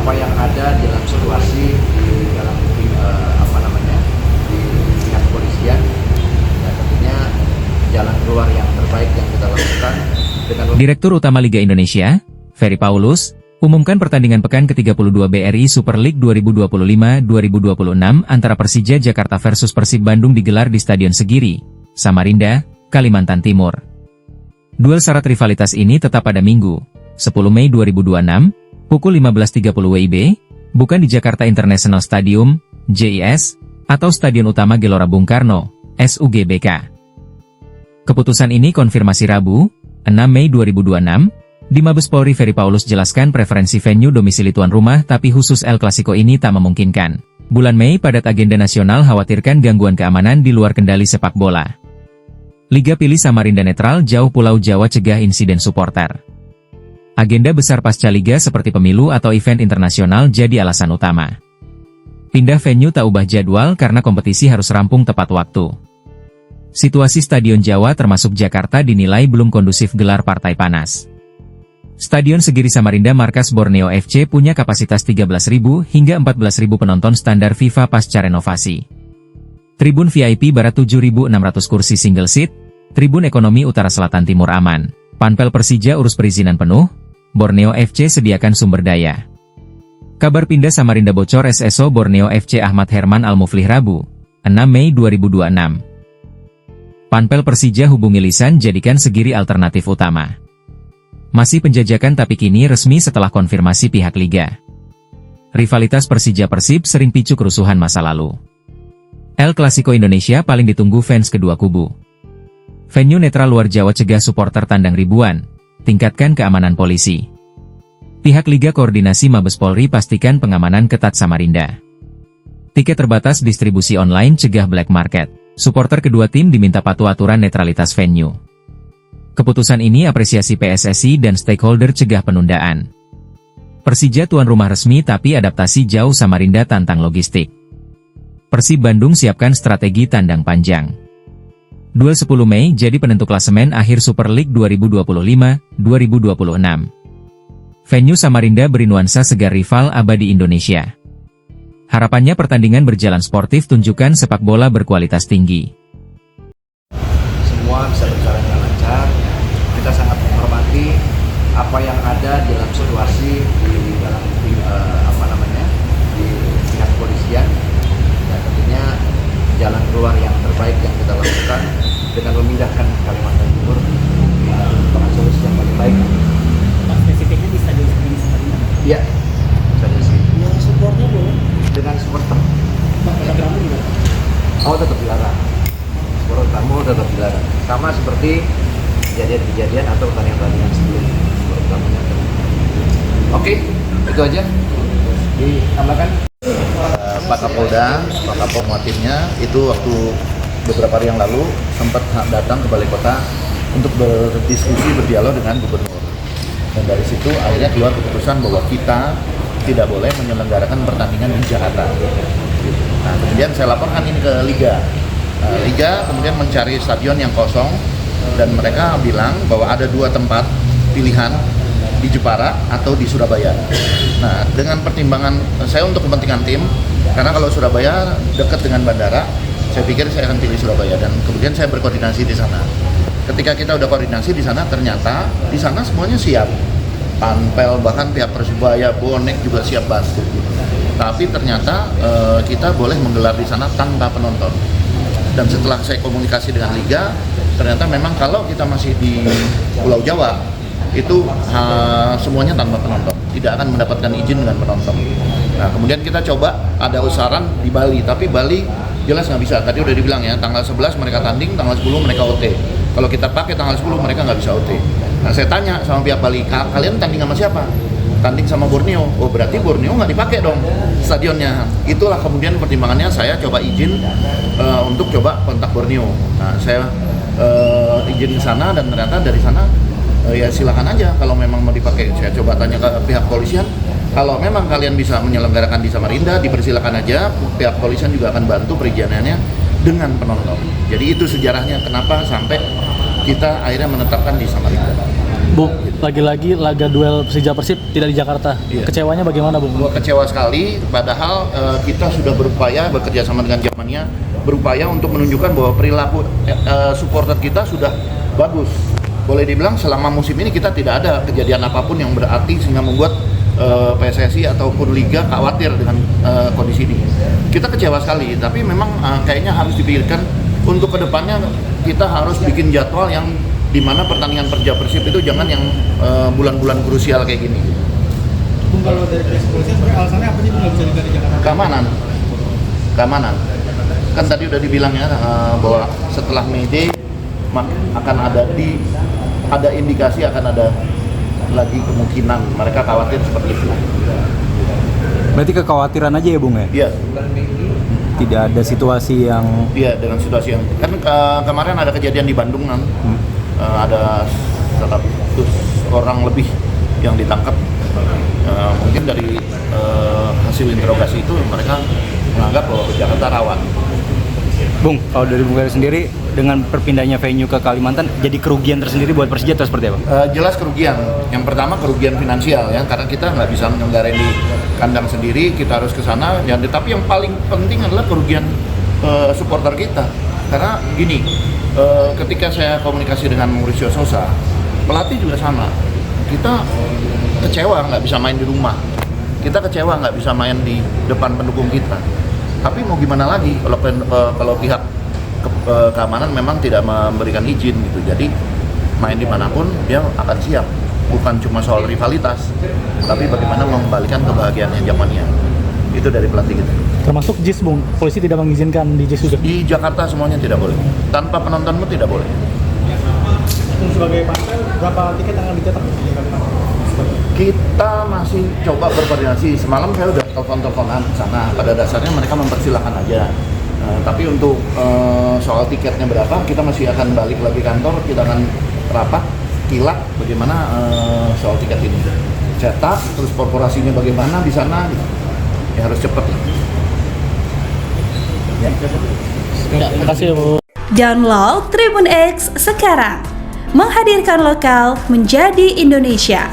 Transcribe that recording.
apa yang ada dalam situasi di dalam di pihak kepolisian, dan tentunya jalan keluar yang terbaik yang kita lakukan dengan Direktur Utama Liga Indonesia, Ferry Paulus, umumkan pertandingan pekan ke-32 BRI Super League 2025-2026 antara Persija Jakarta versus Persib Bandung digelar di Stadion Segiri, Samarinda, Kalimantan Timur. Duel syarat rivalitas ini tetap pada Minggu, 10 Mei 2026, pukul 15.30 WIB, bukan di Jakarta International Stadium, JIS, atau Stadion Utama Gelora Bung Karno, SUGBK. Keputusan ini konfirmasi Rabu, 6 Mei 2026, di Mabes Polri. Ferry Paulus jelaskan preferensi venue domisili tuan rumah tapi khusus El Clasico ini tak memungkinkan. Bulan Mei padat agenda nasional khawatirkan gangguan keamanan di luar kendali sepak bola. Liga pilih Samarinda netral jauh Pulau Jawa cegah insiden supporter. Agenda besar pasca Liga seperti pemilu atau event internasional jadi alasan utama. Pindah venue tak ubah jadwal karena kompetisi harus rampung tepat waktu. Situasi Stadion Jawa termasuk Jakarta dinilai belum kondusif gelar partai panas. Stadion Segiri Samarinda markas Borneo FC punya kapasitas 13.000 hingga 14.000 penonton standar FIFA pasca renovasi. Tribun VIP Barat 7.600 kursi single seat, Tribun Ekonomi Utara Selatan Timur aman. Panpel Persija urus perizinan penuh, Borneo FC sediakan sumber daya. Kabar pindah Samarinda bocor SSO Borneo FC Ahmad Herman Al-Muflih Rabu, 6 Mei 2026. Panpel Persija hubungi lisan jadikan Segiri alternatif utama. Masih penjajakan tapi kini resmi setelah konfirmasi pihak Liga. Rivalitas Persija-Persib sering picu kerusuhan masa lalu. El Clasico Indonesia paling ditunggu fans kedua kubu. Venue netral luar Jawa cegah supporter tandang ribuan, tingkatkan keamanan polisi. Pihak Liga koordinasi Mabes Polri pastikan pengamanan ketat Samarinda. Tiket terbatas distribusi online cegah black market. Supporter kedua tim diminta patuh aturan netralitas venue. Keputusan ini apresiasi PSSI dan stakeholder cegah penundaan. Persija tuan rumah resmi tapi adaptasi jauh Samarinda tantang logistik. Persib Bandung siapkan strategi tandang panjang. Duel 10 Mei jadi penentu klasemen akhir Super League 2025-2026. Venue Samarinda beri nuansa segar rival abadi Indonesia. Harapannya pertandingan berjalan sportif tunjukkan sepak bola berkualitas tinggi. Semua bisa berjalan dengan lancar. Kita sangat menghormati apa yang ada dalam situasi di dalam di pihak kepolisian, dan tentunya jalan keluar yang terbaik yang kita lakukan dengan memindahkan Kalimantan Timur dengan solusi yang paling baik. Spesifiknya di Stadion Segiri Samarinda. Iya, Stadion Segiri. Yang supportnya boleh Dengan supporter. tamu juga. Oh, tetap dilarang. Supporter tamu tetap dilarang. Sama seperti kejadian-kejadian atau pertandingan sebelumnya. Supporter tamunya tetap. Oke, itu aja. Ditambahkan. Pak Kapolda, Pak Kapolwatimnya itu waktu beberapa hari yang lalu sempat datang ke Balai Kota untuk berdiskusi, berdialog dengan Gubernur. Dan dari situ akhirnya keluar keputusan bahwa kita tidak boleh menyelenggarakan pertandingan di Jakarta. Nah, kemudian saya laporkan ini ke Liga. Liga kemudian mencari stadion yang kosong dan mereka bilang bahwa ada dua tempat pilihan di Jepara atau di Surabaya. Nah, dengan pertimbangan saya untuk kepentingan tim, karena kalau Surabaya dekat dengan bandara, saya pikir saya akan pilih Surabaya dan kemudian saya berkoordinasi di sana. Ketika kita udah koordinasi di sana, ternyata di sana semuanya siap. Panpel, bahkan pihak Persibaya, bonek juga siap bantu. Tapi ternyata kita boleh menggelar di sana tanpa penonton. Dan setelah saya komunikasi dengan Liga, ternyata memang kalau kita masih di Pulau Jawa, itu semuanya tanpa penonton. Tidak akan mendapatkan izin dengan penonton. Nah, kemudian kita coba ada usaran di Bali, tapi Bali jelas nggak bisa. Tadi udah dibilang ya, tanggal 11 mereka tanding, tanggal 10 mereka OT. Kalau kita pakai tanggal 10 mereka nggak bisa OT. Nah, saya tanya sama pihak Bali, kalian tanding sama siapa? Tanding sama Borneo. Oh, berarti Borneo nggak dipakai dong stadionnya. Itulah kemudian pertimbangannya saya coba izin untuk coba kontak Borneo. Nah, saya izin ke sana dan ternyata dari sana ya silakan aja kalau memang mau dipakai. Saya coba tanya ke pihak polisian, kalau memang kalian bisa menyelenggarakan di Samarinda, dipersilakan aja. Pihak polisian juga akan bantu perizinannya dengan penonton. Jadi itu sejarahnya kenapa sampai kita akhirnya menetapkan di Samarinda. Bu, lagi-lagi laga duel Persija Persib tidak di Jakarta. Iya. Kecewanya bagaimana, Bung? Gua kecewa sekali, padahal kita sudah berupaya bekerja sama dengan Jackmania, berupaya untuk menunjukkan bahwa perilaku supporter kita sudah bagus. Boleh dibilang selama musim ini kita tidak ada kejadian apapun yang berarti sehingga membuat PSSI ataupun Liga khawatir dengan kondisi ini. Kita kecewa sekali, tapi memang kayaknya harus dipikirkan untuk kedepannya kita harus bikin jadwal yang dimana pertandingan Persija Persib itu jangan yang bulan-bulan krusial kayak gini. Bung, kalau dari pihak kepolisian sebenarnya alasannya apa sih Bung nggak bisa diganti Jakarta? Keamanan. Kan tadi udah dibilang ya bahwa setelah May Day akan ada indikasi akan ada lagi kemungkinan mereka khawatir seperti itu. Berarti kekhawatiran aja ya Bung ya? Iya. Tidak ada situasi yang... Iya, dengan situasi yang kan kemarin ada kejadian di Bandung kan. Ada 100 orang lebih yang ditangkap. Mungkin dari hasil interogasi itu mereka menganggap bahwa Jakarta rawan. Bung, kalau dari Bung Ferry sendiri dengan perpindahnya venue ke Kalimantan jadi kerugian tersendiri buat Persija atau seperti apa? Jelas kerugian. Yang pertama kerugian finansial ya, karena kita nggak bisa menyelenggarain di kandang sendiri, kita harus ke sana. Ya, tapi yang paling penting adalah kerugian supporter kita. Karena gini, ketika saya komunikasi dengan Mauricio Sousa, pelatih juga sama. Kita kecewa nggak bisa main di rumah. Kita kecewa nggak bisa main di depan pendukung kita. Tapi mau gimana lagi kalau pihak keamanan memang tidak memberikan izin gitu. Jadi main dimanapun dia akan siap. Bukan cuma soal rivalitas, tapi bagaimana mengembalikan kebahagiaannya Jackmania. Itu dari pelatih kita. Termasuk JIS, Bung. Polisi tidak mengizinkan di JIS juga. Di Jakarta semuanya tidak boleh. Tanpa penontonmu tidak boleh. Bung, sebagai partai berapa tiket yang akan dicetak di Kalimantan? Kita masih coba berkoordinasi. Semalam saya udah telepon-teleponan ke sana. Pada dasarnya mereka mempersilahkan aja. Tapi untuk soal tiketnya berapa, kita masih akan balik lagi kantor. Kita akan rapat, kilat bagaimana soal tiket ini. Cetak, terus korporasinya bagaimana di sana. Ya harus cepat lah. Ya, terima kasih, Bu. Download Tribun X sekarang. Menghadirkan lokal menjadi Indonesia.